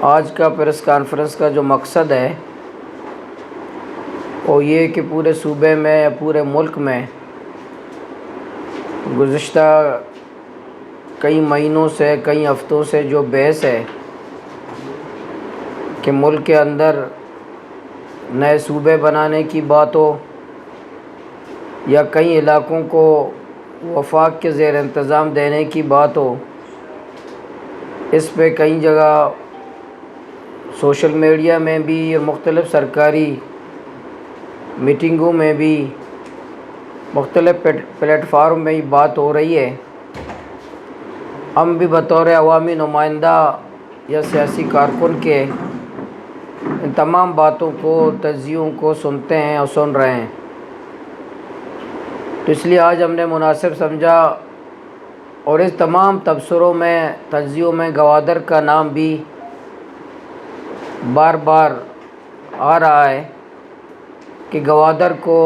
آج کا press conference کا جو مقصد ہے وہ یہ کہ پورے صوبے میں یا پورے ملک میں گزشتہ کئی مہینوں سے کئی ہفتوں سے جو بحث ہے کہ ملک کے اندر نئے صوبے بنانے کی بات ہو یا کئی علاقوں کو وفاق کے زیر انتظام دینے کی بات ہو، اس پہ کئی جگہ سوشل میڈیا میں بھی اور مختلف سرکاری میٹنگوں میں بھی مختلف پلیٹ فارم میں بات ہو رہی ہے۔ ہم بھی بطور عوامی نمائندہ یا سیاسی کارکن کے ان تمام باتوں کو، تجزیوں کو سنتے ہیں اور سن رہے ہیں، تو اس لیے آج ہم نے مناسب سمجھا اور اس تمام تبصروں میں، تجزیوں میں گوادر کا نام بھی بار بار آ رہا ہے کہ گوادر کو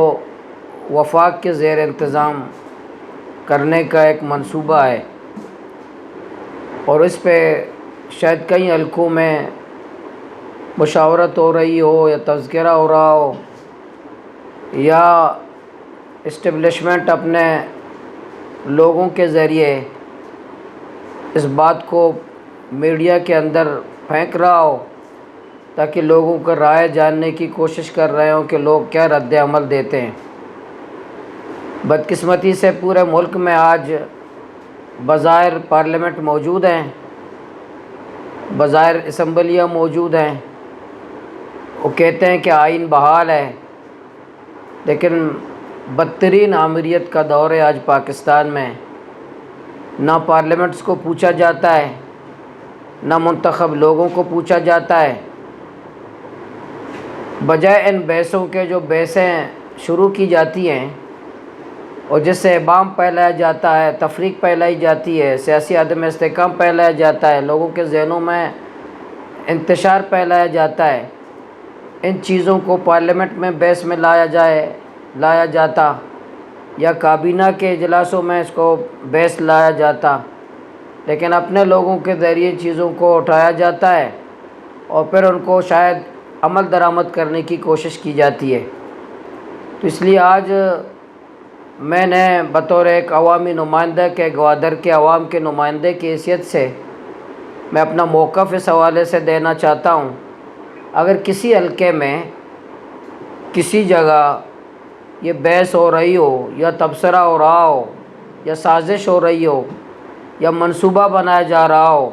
وفاق کے زیر انتظام کرنے کا ایک منصوبہ ہے، اور اس پہ شاید کئی حلقوں میں مشاورت ہو رہی ہو یا تذکرہ ہو رہا ہو یا اسٹیبلشمنٹ اپنے لوگوں کے ذریعے اس بات کو میڈیا کے اندر پھینک رہا ہو تاکہ لوگوں کو رائے جاننے کی کوشش کر رہے ہوں کہ لوگ کیا رد عمل دیتے ہیں۔ بدقسمتی سے پورے ملک میں آج بظاہر پارلیمنٹ موجود ہیں، بظاہر اسمبلیاں موجود ہیں، وہ کہتے ہیں کہ آئین بحال ہے، لیکن بدترین آمریت کا دور ہے آج پاکستان میں۔ نہ پارلیمنٹس کو پوچھا جاتا ہے، نہ منتخب لوگوں کو پوچھا جاتا ہے، بجائے ان بحثوں کے جو بحثیں شروع کی جاتی ہیں اور جس سے ابہام پھیلایا جاتا ہے، تفریق پھیلائی جاتی ہے، سیاسی عدم استحکام پھیلایا جاتا ہے، لوگوں کے ذہنوں میں انتشار پھیلایا جاتا ہے، ان چیزوں کو پارلیمنٹ میں بحث میں لایا جاتا یا کابینہ کے اجلاسوں میں اس کو بحث لایا جاتا، لیکن اپنے لوگوں کے ذریعے چیزوں کو اٹھایا جاتا ہے اور پھر ان کو شاید عمل درآمد کرنے کی کوشش کی جاتی ہے۔ تو اس لیے آج میں نے بطور ایک عوامی نمائندہ کے، گوادر کے عوام کے نمائندے کی حیثیت سے میں اپنا موقف اس حوالے سے دینا چاہتا ہوں۔ اگر کسی حلقے میں کسی جگہ یہ بحث ہو رہی ہو یا تبصرہ ہو رہا ہو یا سازش ہو رہی ہو یا منصوبہ بنایا جا رہا ہو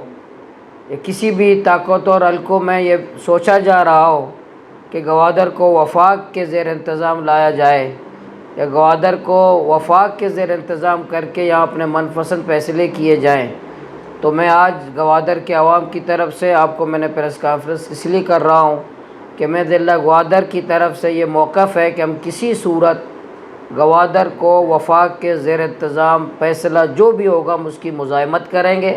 یا کسی بھی طاقتور حلقوں میں یہ سوچا جا رہا ہو کہ گوادر کو وفاق کے زیر انتظام لایا جائے یا گوادر کو وفاق کے زیر انتظام کر کے یہاں اپنے منپسند فیصلے کیے جائیں، تو میں آج گوادر کے عوام کی طرف سے آپ کو میں نے پریس کانفرنس اس لیے کر رہا ہوں کہ میں ضلع گوادر کی طرف سے یہ موقف ہے کہ ہم کسی صورت گوادر کو وفاق کے زیر انتظام فیصلہ جو بھی ہوگا ہم اس کی مزاحمت کریں گے،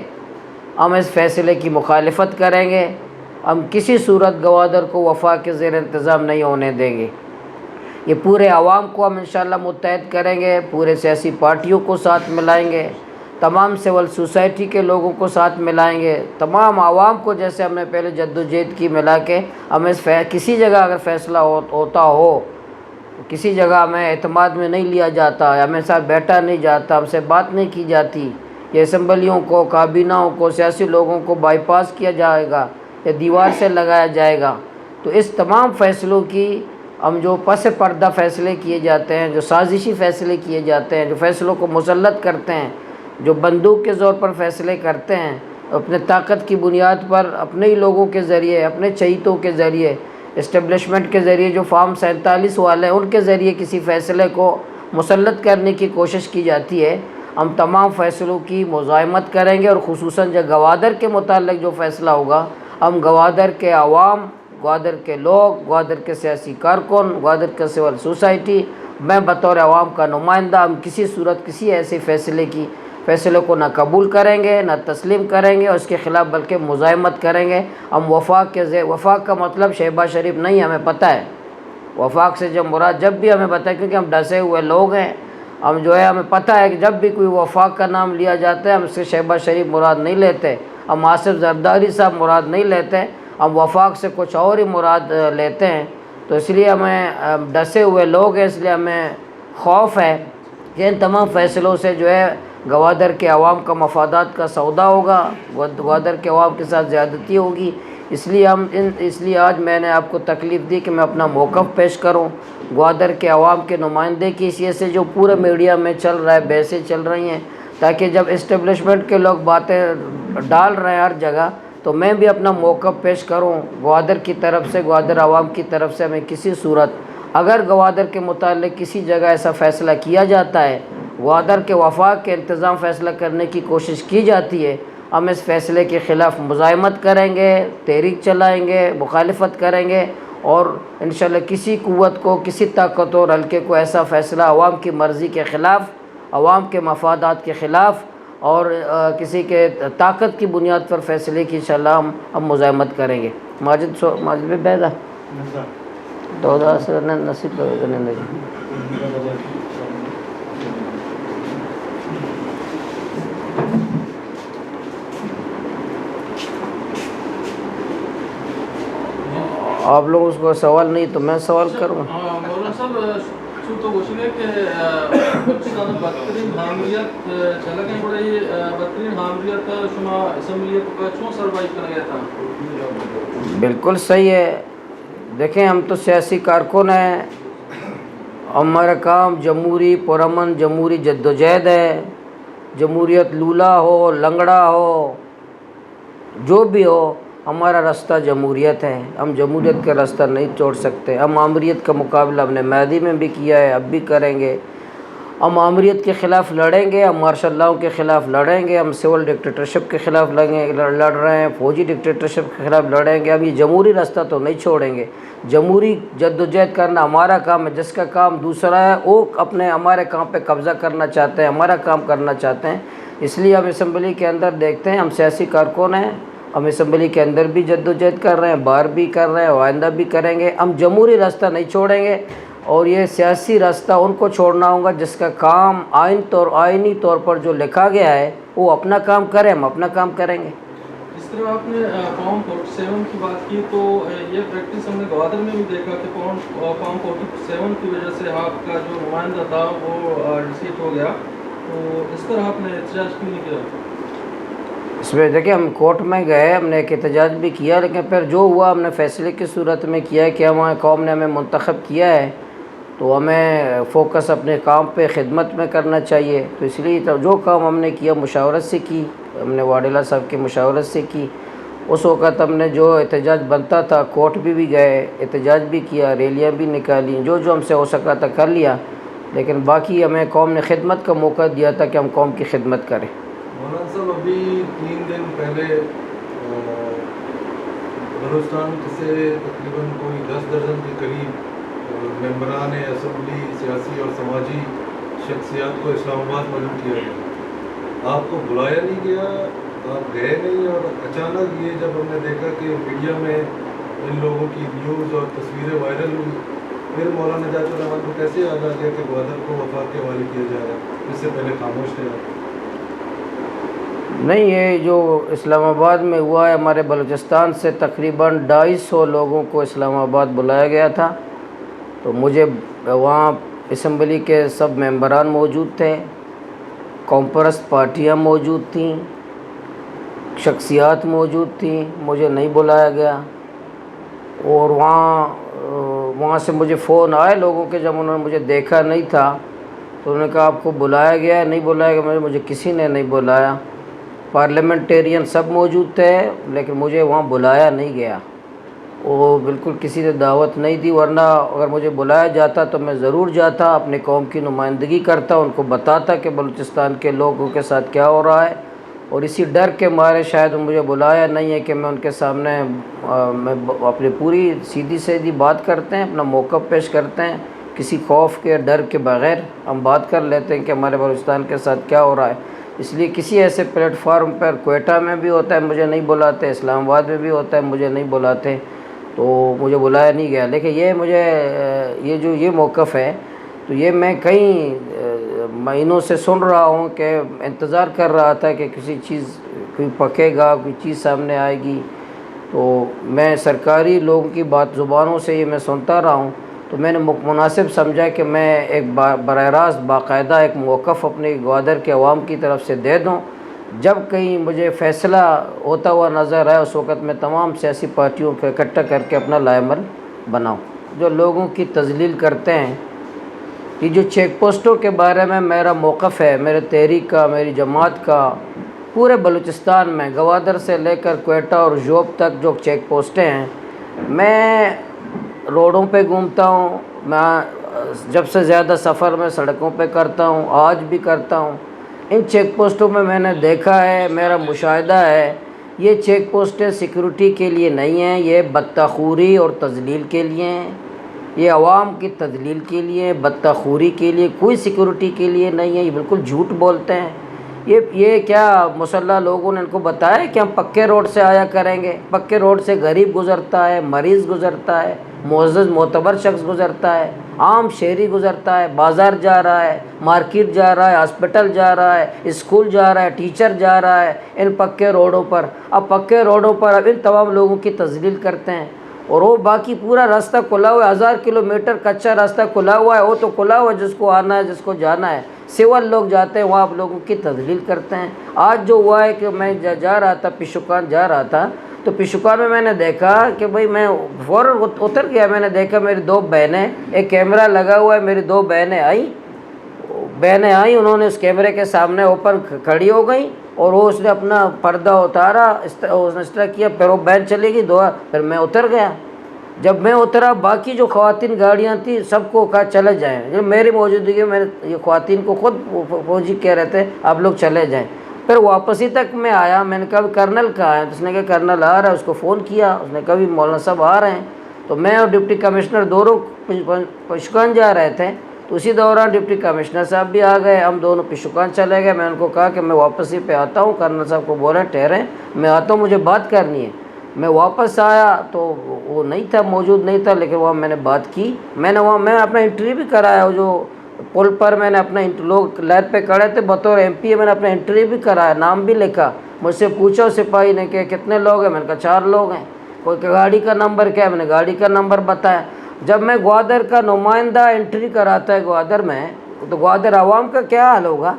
ہم اس فیصلے کی مخالفت کریں گے، ہم کسی صورت گوادر کو وفاق کے زیر انتظام نہیں ہونے دیں گے۔ یہ پورے عوام کو ہم انشاءاللہ متحد کریں گے، پورے سیاسی پارٹیوں کو ساتھ ملائیں گے، تمام سول سوسائٹی کے لوگوں کو ساتھ ملائیں گے، تمام عوام کو جیسے ہم نے پہلے جدوجہد کی ملا کے ہم کسی جگہ اگر فیصلہ ہوتا ہو، کسی جگہ ہمیں اعتماد میں نہیں لیا جاتا، ہمیں ساتھ بیٹھا نہیں جاتا، ہم سے بات نہیں کی جاتی، یہ اسمبلیوں کو، کابینوں کو، سیاسی لوگوں کو بائی پاس کیا جائے گا یا دیوار سے لگایا جائے گا، تو اس تمام فیصلوں کی ہم جو پس پردہ فیصلے کیے جاتے ہیں، جو سازشی فیصلے کیے جاتے ہیں، جو فیصلوں کو مسلط کرتے ہیں، جو بندوق کے زور پر فیصلے کرتے ہیں، اپنے طاقت کی بنیاد پر اپنے ہی لوگوں کے ذریعے، اپنے چہیتوں کے ذریعے، اسٹیبلشمنٹ کے ذریعے، جو فارم 47 والے ہیں ان کے ذریعے کسی فیصلے کو مسلط کرنے کی کوشش کی جاتی ہے، ہم تمام فیصلوں کی مزاحمت کریں گے، اور خصوصاً جو گوادر کے متعلق جو فیصلہ ہوگا، ہم گوادر کے عوام، گوادر کے لوگ، گوادر کے سیاسی کارکن، گوادر کے سول سوسائٹی، میں بطور عوام کا نمائندہ، ہم کسی صورت کسی ایسے فیصلے کو نہ قبول کریں گے، نہ تسلیم کریں گے، اور اس کے خلاف بلکہ مزاحمت کریں گے۔ ہم وفاق کا مطلب شہباز شریف نہیں، ہمیں پتہ ہے وفاق سے جب مراد، جب بھی ہمیں پتہ ہے کیونکہ ہم ڈسے ہوئے لوگ ہیں، ہم جو ہے ہمیں پتہ ہے کہ جب بھی کوئی وفاق کا نام لیا جاتا ہے ہم اس سے شہباز شریف مراد نہیں لیتے، ہم آصف زرداری صاحب مراد نہیں لیتے، ہم وفاق سے کچھ اور ہی مراد لیتے ہیں، تو اس لیے ہمیں ڈسے ہوئے لوگ ہیں، اس لیے ہمیں خوف ہے کہ ان تمام فیصلوں سے جو ہے گوادر کے عوام کا مفادات کا سودا ہوگا، گوادر کے عوام کے ساتھ زیادتی ہوگی۔ اس لیے آج میں نے آپ کو تکلیف دی کہ میں اپنا موقف پیش کروں گوادر کے عوام کے نمائندے کی حیثیت سے، جو پورے میڈیا میں چل رہا ہے، بحثیں چل رہی ہیں، تاکہ جب اسٹیبلشمنٹ کے لوگ باتیں ڈال رہے ہیں ہر جگہ، تو میں بھی اپنا موقف پیش کروں گوادر کی طرف سے، گوادر عوام کی طرف سے۔ ہمیں کسی صورت اگر گوادر کے متعلق کسی جگہ ایسا فیصلہ کیا جاتا ہے، گوادر کے وفاق کے انتظام فیصلہ کرنے کی کوشش کی جاتی ہے، ہم اس فیصلے کے خلاف مزاحمت کریں گے، تحریک چلائیں گے، مخالفت کریں گے، اور انشاءاللہ کسی قوت کو، کسی طاقت اور حلقے کو ایسا فیصلہ عوام کی مرضی کے خلاف، عوام کے مفادات کے خلاف اور کسی کے طاقت کی بنیاد پر فیصلے کی انشاءاللہ ہم مزاحمت کریں گے۔ ماجد بھی بیدا تو نصیب آپ لوگ اس کو سوال نہیں تو میں سوال کروں۔ مولانا صاحب شو تو گوشنے کہ پاکستان بدترین حامیت چلکیں بڑے بدترین حامیت شما اسمبلیت کا چون سروائیو کرنا گیا تھا؟ بالکل صحیح ہے۔ دیکھیں ہم تو سیاسی کارکن ہیں، ہمارا کام جمہوری پرامن جمہوری جدوجہد ہے۔ جمہوریت لولا ہو، لنگڑا ہو، جو بھی ہو، ہمارا راستہ جمہوریت ہے۔ ہم جمہوریت کا راستہ نہیں چھوڑ سکتے۔ ہم آمریت کا مقابلہ ہم نے مہدی میں بھی کیا ہے، اب بھی کریں گے۔ ہم آمریت کے خلاف لڑیں گے، ہم مارشل لاؤ کے خلاف لڑیں گے، ہم سول ڈکٹیٹرشپ کے خلاف لڑ رہے ہیں، فوجی ڈکٹیٹرشپ کے خلاف لڑیں گے۔ ہم یہ جمہوری راستہ تو نہیں چھوڑیں گے۔ جمہوری جدوجہد کرنا ہمارا کام ہے۔ جس کا کام دوسرا ہے وہ ہمارے کام پہ قبضہ کرنا چاہتے ہیں، ہمارا کام کرنا چاہتے ہیں۔ اس لیے ہم اسمبلی کے اندر دیکھتے ہیں، ہم سیاسی کارکن ہیں، ہم اسمبلی کے اندر بھی جدوجہد کر رہے ہیں، باہر بھی کر رہے ہیں، آئندہ بھی کریں گے۔ ہم جمہوری راستہ نہیں چھوڑیں گے، اور یہ سیاسی راستہ ان کو چھوڑنا ہوگا جس کا کام آئینی طور پر جو لکھا گیا ہے وہ اپنا کام کرے، ہم اپنا کام کریں گے۔ اس طرح آپ نے فارم 47 کی بات کی، تو یہ پریکٹس ہم نے گوادر میں بھی دیکھا کہ فارم 47 کی وجہ سے آپ کا جو نمائندہ تھا وہ ڈسیٹ ہو گیا، تو اس پر آپ نے احتجاج کیوں نہیں کیا؟ اس میں دیکھیں ہم کورٹ میں گئے، ہم نے ایک احتجاج بھی کیا، لیکن پھر جو ہوا ہم نے فیصلے کی صورت میں کیا کہ ہمارے قوم نے ہمیں منتخب کیا ہے، تو ہمیں فوکس اپنے کام پہ خدمت میں کرنا چاہیے۔ تو اس لیے جو کام ہم نے کیا مشاورت سے کی، ہم نے واڈیلا صاحب کی مشاورت سے کی۔ اس وقت ہم نے جو احتجاج بنتا تھا کورٹ بھی گئے، احتجاج بھی کیا، ریلیاں بھی نکالی، جو ہم سے ہو سکا تھا کر لیا، لیکن باقی ہمیں قوم نے خدمت کا موقع دیا تھا کہ ہم قوم کی خدمت کریں۔ مولانا صاحب ابھی 3 دن پہلے بلوچستان سے تقریباً کوئی 10 درجن کے قریب ممبران اسمبلی، سیاسی اور سماجی شخصیات کو اسلام آباد معلوم کیا گیا۔ آپ کو بلایا نہیں گیا، آپ گئے نہیں، اور اچانک یہ جب ہم نے دیکھا کہ میڈیا میں ان لوگوں کی نیوز اور تصویریں وائرل ہوئی، پھر مولانا نجات الرحمن کو کیسے یاد آ گیا کہ گوادر کو وفاق کے حوالے کیا جا رہا ہے؟ اس سے پہلے خاموش تھے آپ؟ نہیں، یہ جو اسلام آباد میں ہوا ہے، ہمارے بلوچستان سے تقریباً 250 لوگوں کو اسلام آباد بلایا گیا تھا، تو مجھے وہاں اسمبلی کے سب ممبران موجود تھے، قوم پرست پارٹیاں موجود تھیں، شخصیات موجود تھیں، مجھے نہیں بلایا گیا۔ اور وہاں سے مجھے فون آئے لوگوں کے، جب انہوں نے مجھے دیکھا نہیں تھا تو انہوں نے کہا آپ کو بلایا گیا ہے؟ نہیں بلایا گیا۔ مجھے کسی نے نہیں بلایا۔ پارلیمنٹیرین سب موجود تھے، لیکن مجھے وہاں بلایا نہیں گیا، وہ بالکل کسی نے دعوت نہیں دی، ورنہ اگر مجھے بلایا جاتا تو میں ضرور جاتا، اپنے قوم کی نمائندگی کرتا، ان کو بتاتا کہ بلوچستان کے لوگوں کے ساتھ کیا ہو رہا ہے، اور اسی ڈر کے مارے شاید مجھے بلایا نہیں ہے کہ میں ان کے سامنے میں اپنی پوری سیدھی بات کرتے ہیں، اپنا موقف پیش کرتے ہیں، کسی خوف کے ڈر کے بغیر ہم بات کر لیتے ہیں کہ ہمارے بلوچستان کے ساتھ کیا ہو رہا ہے۔ اس لیے کسی ایسے پلیٹ فارم پر کوئٹہ میں بھی ہوتا ہے مجھے نہیں بلاتے، اسلام آباد میں بھی ہوتا ہے مجھے نہیں بلاتے، تو مجھے بلایا نہیں گیا۔ لیکن یہ موقف ہے، تو یہ میں کئی مہینوں سے سن رہا ہوں کہ انتظار کر رہا تھا کہ کسی چیز کوئی پکے گا، کوئی چیز سامنے آئے گی، تو میں سرکاری لوگوں کی بات زبانوں سے یہ میں سنتا رہا ہوں، تو میں نے مناسب سمجھا کہ میں ایک براہ راست باقاعدہ ایک موقف اپنی گوادر کے عوام کی طرف سے دے دوں۔ جب کہیں مجھے فیصلہ ہوتا ہوا نظر آئے اس وقت میں تمام سیاسی پارٹیوں کو اکٹھا کر کے اپنا لائے عمل بناؤں۔ جو لوگوں کی تذلیل کرتے ہیں، یہ جو چیک پوسٹوں کے بارے میں میرا موقف ہے، میرے تحریک کا، میری جماعت کا، پورے بلوچستان میں گوادر سے لے کر کوئٹہ اور جوب تک جو چیک پوسٹیں ہیں، میں روڈوں پہ گھومتا ہوں، میں جب سے زیادہ سفر میں سڑکوں پہ کرتا ہوں، آج بھی کرتا ہوں۔ ان چیک پوسٹوں میں نے دیکھا ہے، میرا مشاہدہ ہے، یہ چیک پوسٹیں سیکورٹی کے لیے نہیں ہیں، یہ بدتخوری اور تذلیل کے لیے ہیں، یہ عوام کی تذلیل کے لیے، بدتخوری کے لیے، کوئی سیکورٹی کے لیے نہیں ہے۔ یہ بالکل جھوٹ بولتے ہیں۔ یہ کیا مسلح لوگوں نے ان کو بتایا کہ ہم پکے روڈ سے آیا کریں گے؟ پکے روڈ سے غریب گزرتا ہے، مریض گزرتا ہے، معزز معتبر شخص گزرتا ہے، عام شہری گزرتا ہے، بازار جا رہا ہے، مارکیٹ جا رہا ہے، ہاسپٹل جا رہا ہے، اسکول جا رہا ہے، ٹیچر جا رہا ہے ان پکے روڈوں پر۔ اب پکے روڈوں پر اب ان تمام لوگوں کی تذلیل کرتے ہیں، اور وہ باقی پورا راستہ کھلا ہوا ہے، 1000 کلومیٹر کچا راستہ کھلا ہوا ہے، وہ تو کھلا ہوا ہے، جس کو آنا ہے، جس کو جانا ہے، سول لوگ جاتے ہیں، وہاں آپ لوگوں کی تذلیل کرتے ہیں۔ آج جو ہوا ہے کہ میں جا رہا تھا، پیشوکان جا رہا تھا، تو پیشوکان میں نے دیکھا کہ بھئی میں فوراً اتر گیا، میں نے دیکھا میری 2 بہنیں، ایک کیمرہ لگا ہوا ہے، میری 2 بہنیں آئیں، انہوں نے اس کیمرے کے سامنے اوپن کھڑی ہو گئیں، اور وہ اس نے اپنا پردہ اتارا، اس طرح کیا، پھر وہ بہن چلی گئی، پھر میں اتر گیا۔ جب میں اترا، باقی جو خواتین گاڑیاں تھیں سب کو کہا چلے جائیں، میری موجودگی میں یہ خواتین کو خود فوجی کہہ رہے تھے آپ لوگ چلے جائیں۔ پھر واپسی تک میں آیا، میں نے کہا کرنل کہاں ہے؟ اس نے کہا کرنل آ رہا ہے، اس کو فون کیا، اس نے کہا بھی مولانا صاحب آ رہے ہیں۔ تو میں اور ڈپٹی کمشنر دونوں پیشوکان جا رہے تھے، تو اسی دوران ڈپٹی کمشنر صاحب بھی آ گئے، ہم دونوں پیشوکان چلے گئے۔ میں ان کو کہا کہ میں واپسی پہ آتا ہوں، کرنل صاحب کو بولیں ٹھہریں، میں آتا ہوں، مجھے بات کرنی ہے۔ میں واپس آیا تو وہ نہیں تھا، موجود نہیں تھا، لیکن وہاں میں نے بات کی، میں اپنا انٹرویو بھی کرایا، جو پل پر میں نے اپنا لوگ لائن پہ کھڑے تھے، بطور MP میں نے اپنا انٹرویو بھی کرایا، نام بھی لکھا۔ مجھ سے پوچھا سپاہی نے کہ کتنے لوگ ہیں؟ میں نے کہا 4 لوگ ہیں۔ کوئی کہ گاڑی کا نمبر کیا ہے؟ میں نے گاڑی کا نمبر بتایا۔ جب میں گوادر کا نمائندہ انٹری کراتا ہے گوادر میں، تو گوادر عوام کا کیا حال ہوگا؟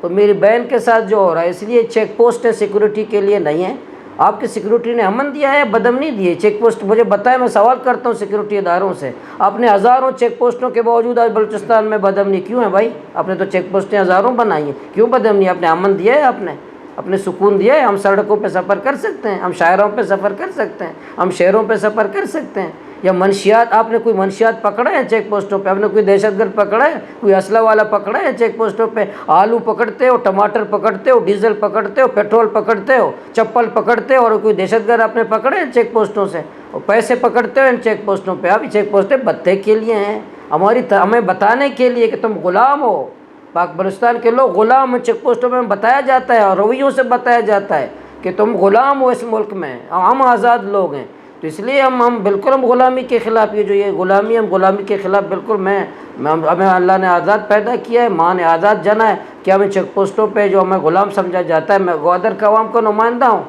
تو میری بہن کے ساتھ جو ہو رہا ہے، اس لیے چیک پوسٹ سیکورٹی کے لیے نہیں ہے۔ آپ کی سیکورٹی نے امن دیا ہے، بدامنی دی ہے؟ چیک پوسٹ مجھے بتائے، میں سوال کرتا ہوں سیکورٹی اداروں سے، آپ نے ہزاروں چیک پوسٹوں کے باوجود آج بلوچستان میں بدامنی کیوں ہے بھائی؟ آپ نے تو چیک پوسٹیں ہزاروں بنائی ہیں، کیوں بدامنی؟ آپ نے امن دیا ہے، آپ نے سکون دیا ہے، ہم سڑکوں پہ سفر کر سکتے ہیں، ہم شاہراہوں پہ سفر کر سکتے ہیں، ہم شہروں پہ سفر کر سکتے ہیں۔ یا منشیات، آپ نے کوئی منشیات پکڑے ہیں چیک پوسٹوں پہ؟ آپ نے کوئی دہشت گرد پکڑا ہے؟ کوئی اسلحہ والا پکڑا ہے چیک پوسٹوں پہ؟ آلو پکڑتے ہو، ٹماٹر پکڑتے ہو، ڈیزل پکڑتے ہو، پیٹرول پکڑتے ہو، چپل پکڑتے ہو، اور کوئی دہشت گرد آپ نے پکڑے ہیں چیک پوسٹوں سے؟ اور پیسے پکڑتے ہو ان چیک پوسٹوں پہ۔ اب یہ چیک پوسٹیں بتے کے لیے ہیں، ہمیں بتانے کے لیے کہ تم غلام ہو، پاک بلوچستان کے لوگ غلام ہیں۔ چیک پوسٹوں میں بتایا جاتا ہے، اور رویوں سے بتایا جاتا ہے کہ تم غلام ہو اس ملک میں، ہم آزاد لوگ ہیں۔ تو اس لیے ہم بالکل غلامی کے خلاف، یہ جو یہ غلامی، ہم غلامی کے خلاف بالکل۔ ہمیں اللہ نے آزاد پیدا کیا ہے، ماں نے آزاد جنا ہے، کہ ہمیں چیک پوسٹوں پہ جو ہمیں غلام سمجھا جاتا ہے۔ میں گوادر کا عوام کا نمائندہ ہوں،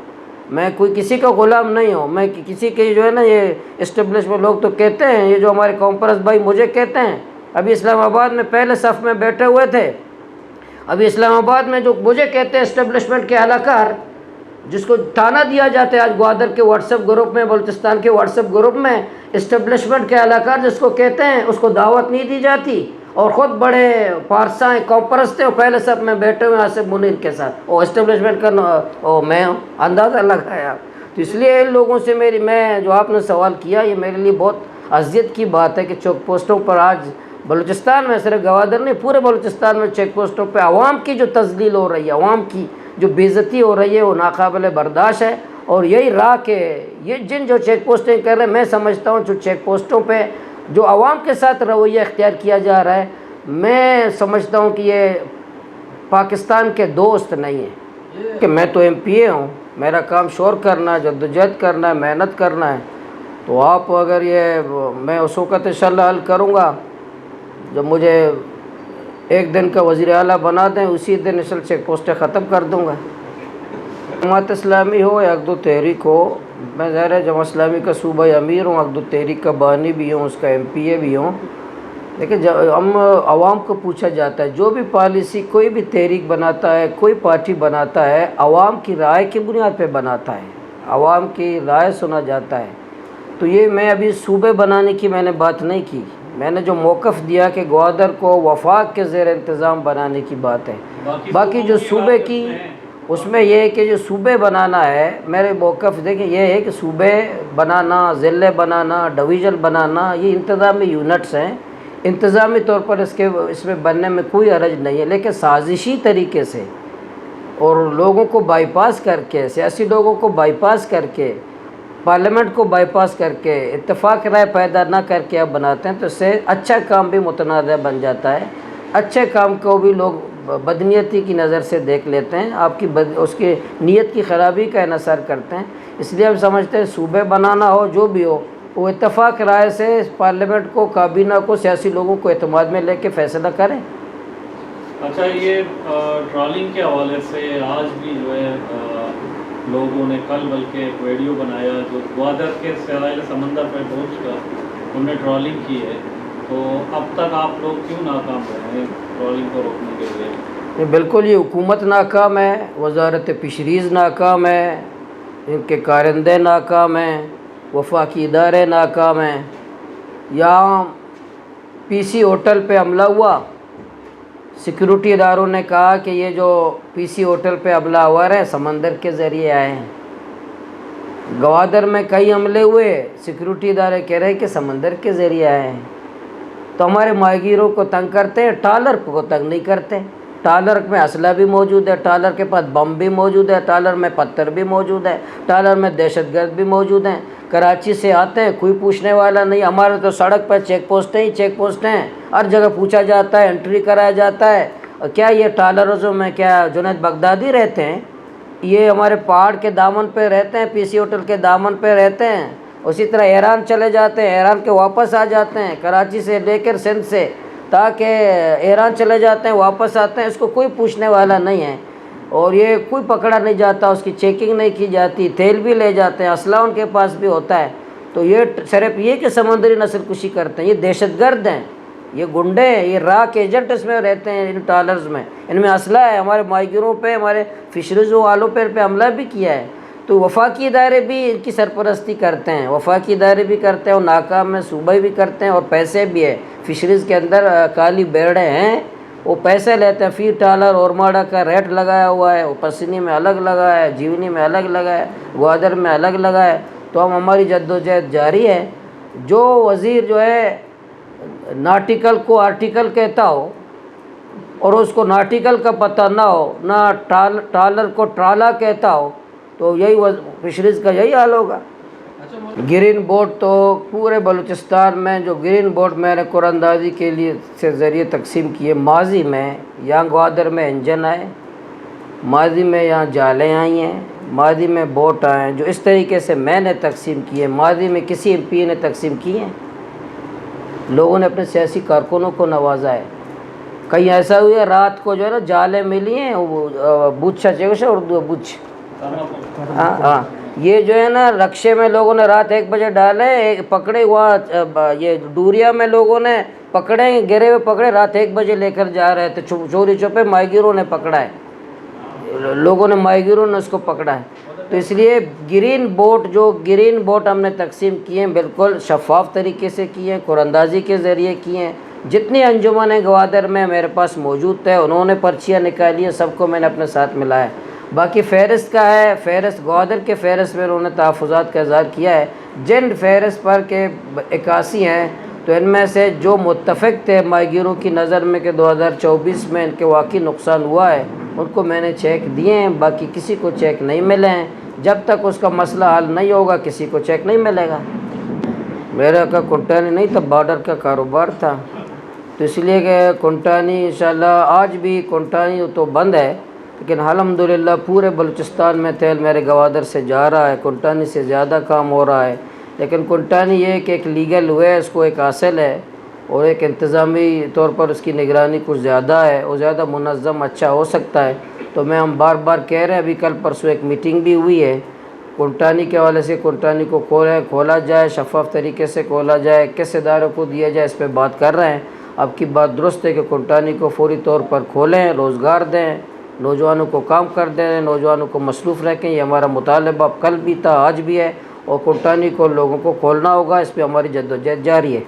میں کوئی کسی کا غلام نہیں ہوں، میں کسی کے جو ہے نا یہ اسٹیبلشمنٹ لوگ تو کہتے ہیں، یہ جو ہمارے کانفرنس بھائی مجھے کہتے ہیں، ابھی اسلام آباد میں پہلے صف میں بیٹھے ہوئے تھے، ابھی اسلام آباد میں جو مجھے کہتے ہیں اسٹیبلشمنٹ کے اہلکار، جس کو تانا دیا جاتا ہے آج گوادر کے واٹس ایپ گروپ میں، بلوچستان کے واٹس ایپ گروپ میں، اسٹیبلشمنٹ کے اہلکار جس کو کہتے ہیں، اس کو دعوت نہیں دی جاتی، اور خود بڑے پارساں کانفرنس تھے، وہ پہلے صف میں بیٹھے ہوئے آصف منیر کے ساتھ، وہ اسٹیبلشمنٹ کا میں اندازہ لگایا۔ تو اس لیے ان لوگوں سے میں جو آپ نے سوال کیا، یہ میرے لیے بہت اذیت کی بات ہے کہ چیک پوسٹوں پر آج بلوچستان میں، صرف گوادر نہیں پورے بلوچستان میں چیک پوسٹوں پہ عوام کی جو تذلیل ہو رہی ہے، عوام کی جو بے عزتی ہو رہی ہے، وہ ناقابل برداشت ہے۔ اور یہی راہ کہ یہ جو چیک پوسٹیں کر رہے ہیں، میں سمجھتا ہوں جو چیک پوسٹوں پہ جو عوام کے ساتھ رویہ اختیار کیا جا رہا ہے، میں سمجھتا ہوں کہ یہ پاکستان کے دوست نہیں ہیں۔ کہ میں تو MPA ہوں، میرا کام شور کرنا ہے، جدوجہد کرنا ہے، محنت کرنا ہے، تو آپ اگر میں اس وقت انشاءاللہ حل کروں گا جب مجھے ایک دن کا وزیر اعلیٰ بنا دیں، اسی دن انشاءاللہ چیک پوسٹیں ختم کر دوں گا۔ جماعت اسلامی ہو یا اقدو تحریک ہو، میں ظاہر جماعت اسلامی کا صوبائی امیر ہوں، عقد التحریک کا بانی بھی ہوں، اس کا MPA بھی ہوں، لیکن ہم عوام کو پوچھا جاتا ہے جو بھی پالیسی کوئی بھی تحریک بناتا ہے، کوئی پارٹی بناتا ہے، عوام کی رائے کی بنیاد پہ بناتا ہے، عوام کی رائے سنا جاتا ہے۔ تو یہ میں ابھی صوبے بنانے کی میں نے بات نہیں کی، میں نے جو موقف دیا کہ گوادر کو وفاق کے زیر انتظام بنانے کی بات ہے۔ باقی جو صوبے کی اس میں یہ ہے کہ جو صوبے بنانا ہے، میرے موقف دیکھیں یہ ہے کہ صوبے بنانا، ضلع بنانا، ڈویژن بنانا، یہ انتظامی یونٹس ہیں، انتظامی طور پر اس میں بننے میں کوئی حرج نہیں ہے، لیکن سازشی طریقے سے اور لوگوں کو بائی پاس کر کے، سیاسی لوگوں کو بائی پاس کر کے، پارلیمنٹ کو بائی پاس کر کے، اتفاق رائے پیدا نہ کر کے آپ بناتے ہیں تو اس سے اچھا کام بھی متنازع بن جاتا ہے، اچھے کام کو بھی لوگ بدنیتی کی نظر سے دیکھ لیتے ہیں، آپ کی اس کی نیت کی خرابی کا انحصار کرتے ہیں۔ اس لیے ہم سمجھتے ہیں صوبے بنانا ہو جو بھی ہو، وہ اتفاق رائے سے پارلیمنٹ کو، کابینہ کو، سیاسی لوگوں کو اعتماد میں لے کے فیصلہ کریں۔ اچھا، یہ ٹرالنگ کے حوالے سے آج بھی جو ہے لوگوں نے کل بلکہ ایک ویڈیو بنایا جو گوادر کے ساحل سمندر پہ پہنچ کر انہوں نے ٹرالنگ کی ہے، تو اب تک آپ لوگ کیوں ناکام رہے ہیں ٹرالنگ کو روکنے کے لیے؟ بالکل یہ حکومت ناکام ہے، وزارت فشریز ناکام ہے، ان کے کارندے ناکام ہیں، وفاقی ادارے ناکام ہیں۔ یہاں PC ہوٹل پہ حملہ ہوا، سیکیورٹی اداروں نے کہا کہ یہ جو PC ہوٹل پہ حملہ آور ہے سمندر کے ذریعے آئے ہیں۔ گوادر میں کئی حملے ہوئے، سیکیورٹی ادارے کہہ رہے ہیں کہ سمندر کے ذریعے آئے ہیں۔ تو ہمارے ماہی گیروں کو تنگ کرتے ہیں، ٹالر کو تنگ نہیں کرتے۔ ٹالر میں اسلحہ بھی موجود ہے، ٹالر کے پاس بم بھی موجود ہے، ٹالر میں پتھر بھی موجود ہے، ٹالر میں دہشت گرد بھی موجود ہیں۔ کراچی سے آتے ہیں، کوئی پوچھنے والا نہیں، ہمارے تو سڑک پر چیک پوسٹیں ہی چیک پوسٹیں ہیں، ہر جگہ پوچھا جاتا ہے، انٹری کرایا جاتا ہے۔ اور کیا یہ ٹالرزوں میں کیا جنید بغدادی رہتے ہیں؟ یہ ہمارے پہاڑ کے دامن پہ رہتے ہیں، PC ہوٹل کے دامن پہ رہتے ہیں۔ اسی طرح ایران چلے جاتے ہیں، ایران کے واپس آ جاتے ہیں، کراچی سے لے کر سندھ سے تاکہ ایران چلے جاتے ہیں، واپس آتے ہیں، اس کو کوئی پوچھنے والا نہیں ہے، اور یہ کوئی پکڑا نہیں جاتا، اس کی چیکنگ نہیں کی جاتی، تیل بھی لے جاتے ہیں، اسلحہ ان کے پاس بھی ہوتا ہے۔ تو یہ صرف یہ کہ سمندری نسل کشی کرتے ہیں، یہ دہشت گرد ہیں، یہ گنڈے ہیں، یہ راک ایجنٹ اس میں رہتے ہیں، ان ٹالرز میں، ان میں اسلحہ ہے۔ ہمارے ماہی گیروں پہ، ہمارے فشریز والوں پہ حملہ بھی کیا ہے۔ تو وفاقی ادارے بھی ان کی سرپرستی کرتے ہیں، وفاقی ادارے بھی کرتے ہیں اور ناکام میں صوبے بھی کرتے ہیں، اور پیسے بھی ہے۔ فشریز کے اندر کالی بیڑے ہیں، وہ پیسے لیتے ہیں، فی ٹالر اور ماڈا کا ریٹ لگایا ہوا ہے، وہ پسینی میں الگ لگا ہے، جیونی میں الگ لگا ہے، گوادر میں الگ لگا ہے۔ تو ہماری جدوجہد جاری ہے۔ جو وزیر جو ہے نارٹیکل کو آرٹیکل کہتا ہو اور اس کو نارٹیکل کا پتہ نہ ہو، نہ ٹالر کو ٹرالا کہتا ہو، تو یہی فشریز کا یہی حال ہوگا۔ گرین بورڈ تو پورے بلوچستان میں جو گرین بورڈ میں نے قراندازی کے لیے سے ذریعے تقسیم کیے، ماضی میں یہاں گوادر میں انجن آئے، ماضی میں یہاں جالیں آئی ہیں، ماضی میں بوٹ آئے ہیں، جو اس طریقے سے میں نے تقسیم کیے، ماضی میں کسی MP نے تقسیم کی ہیں۔ لوگوں نے اپنے سیاسی کارکنوں کو نوازا ہے۔ کہیں ایسا ہوا ہے رات کو جو ہے نا جالیں ملی ہیں، بچھا چیوش اردو بچھ، ہاں یہ جو ہے نا رکشے میں لوگوں نے رات 1 بجے ڈالے، پکڑے، وہاں یہ ڈوریا میں لوگوں نے پکڑے، گرے ہوئے پکڑے، رات 1 بجے لے کر جا رہے تھے، چوری چھپے ماہی گیروں نے پکڑا ہے، لوگوں نے ماہی گیروں نے اس کو پکڑا ہے۔ تو اس لیے گرین بوٹ ہم نے تقسیم کیے ہیں، بالکل شفاف طریقے سے کیے ہیں، قراندازی کے ذریعے کیے ہیں۔ جتنی انجمنیں گوادر میں میرے پاس موجود تھے، انہوں نے پرچیاں نکالی ہیں، سب کو میں نے اپنے ساتھ ملایا۔ باقی فہرست کا ہے، فہرست گوادر کے فہرست میں انہوں نے تحفظات کا اظہار کیا ہے۔ جن فہرست پر کے 81 ہیں، تو ان میں سے جو متفق تھے ماہی گیروں کی نظر میں کہ 2024 میں ان کے واقعی نقصان ہوا ہے، ان کو میں نے چیک دیے ہیں، باقی کسی کو چیک نہیں ملے ہیں۔ جب تک اس کا مسئلہ حل نہیں ہوگا کسی کو چیک نہیں ملے گا۔ میرا کا کنٹانی نہیں تھا، بارڈر کا کاروبار تھا، تو اس لیے کہ کنٹانی انشاءاللہ آج بھی کنٹانی تو بند ہے، لیکن الحمدللہ پورے بلوچستان میں تیل میرے گوادر سے جا رہا ہے، کنٹانی سے زیادہ کام ہو رہا ہے۔ لیکن کنٹانی یہ کہ ایک لیگل وے اس کو ایک حاصل ہے، اور ایک انتظامی طور پر اس کی نگرانی کچھ زیادہ ہے، اور زیادہ منظم اچھا ہو سکتا ہے۔ تو ہم بار بار کہہ رہے ہیں، ابھی کل پرسوں ایک میٹنگ بھی ہوئی ہے، کنٹانی کے حوالے سے کنٹانی کو کھولا جائے، شفاف طریقے سے کھولا جائے، کس اداروں کو دیا جائے، اس پہ بات کر رہے ہیں۔ آپ کی بات درست ہے کہ کنٹانی کو فوری طور پر کھولیں، روزگار دیں، نوجوانوں کو کام کر دیں، نوجوانوں کو مصروف رکھیں، یہ ہمارا مطالبہ کل بھی تھا، آج بھی ہے، اور کنٹانی کو لوگوں کو کھولنا ہوگا، اس پہ ہماری جدوجہد جاری ہے۔